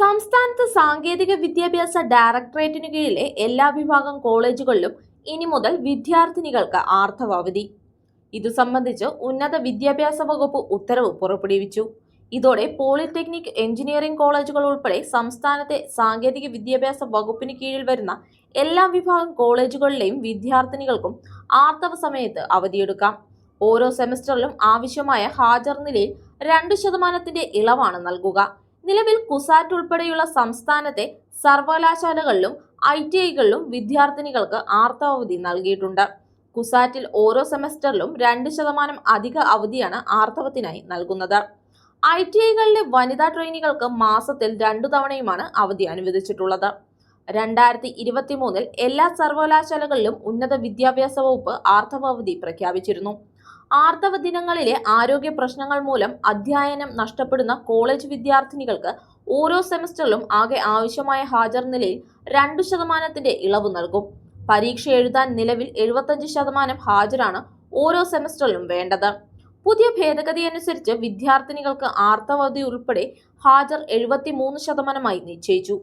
സംസ്ഥാനത്ത് സാങ്കേതിക വിദ്യാഭ്യാസ ഡയറക്ടറേറ്റിനു കീഴിലെ എല്ലാ വിഭാഗം കോളേജുകളിലും ഇനി മുതൽ വിദ്യാർത്ഥിനികൾക്ക് ആർത്തവാവധി. ഇതു സംബന്ധിച്ച് ഉന്നത വിദ്യാഭ്യാസ വകുപ്പ് ഉത്തരവ് പുറപ്പെടുവിച്ചു. ഇതോടെ പോളിടെക്നിക്, എഞ്ചിനീയറിംഗ് കോളേജുകൾ ഉൾപ്പെടെ സംസ്ഥാനത്തെ സാങ്കേതിക വിദ്യാഭ്യാസ വകുപ്പിന് കീഴിൽ വരുന്ന എല്ലാ വിഭാഗം കോളേജുകളിലെയും വിദ്യാർത്ഥിനികൾക്കും ആർത്തവ സമയത്ത് അവധിയെടുക്കാം. ഓരോ സെമസ്റ്ററിലും ആവശ്യമായ ഹാജർ നിലയിൽ 2% ഇളവാണ് നൽകുക. നിലവിൽ കുസാറ്റ് ഉൾപ്പെടെയുള്ള സംസ്ഥാനത്തെ സർവകലാശാലകളിലും ITIകളിലും വിദ്യാർത്ഥിനികൾക്ക് ആർത്തവാവധി നൽകിയിട്ടുണ്ട്. കുസാറ്റിൽ ഓരോ സെമസ്റ്ററിലും 2% അധിക അവധിയാണ് ആർത്തവത്തിനായി നൽകുന്നത്. ITIകളിലെ വനിതാ ട്രെയിനികൾക്ക് മാസത്തിൽ 2 തവണയുമാണ് അവധി അനുവദിച്ചിട്ടുള്ളത്. 2023 എല്ലാ സർവകലാശാലകളിലും ഉന്നത വിദ്യാഭ്യാസ വകുപ്പ് ആർത്തവാവധി പ്രഖ്യാപിച്ചിരുന്നു. ആർത്തവ ദിനങ്ങളിലെ ആരോഗ്യ പ്രശ്നങ്ങൾ മൂലം അധ്യയനം നഷ്ടപ്പെടുന്ന കോളേജ് വിദ്യാർത്ഥിനികൾക്ക് ഓരോ സെമസ്റ്ററിലും ആകെ ആവശ്യമായ ഹാജർ നിലയിൽ 2% ഇളവ് നൽകും. പരീക്ഷ എഴുതാൻ നിലവിൽ 75% ഹാജരാണ് ഓരോ സെമസ്റ്ററിലും വേണ്ടത്. പുതിയ ഭേദഗതി അനുസരിച്ച് വിദ്യാർത്ഥിനികൾക്ക് ആർത്തവാവധി ഉൾപ്പെടെ ഹാജർ 73%ആയി നിശ്ചയിച്ചു.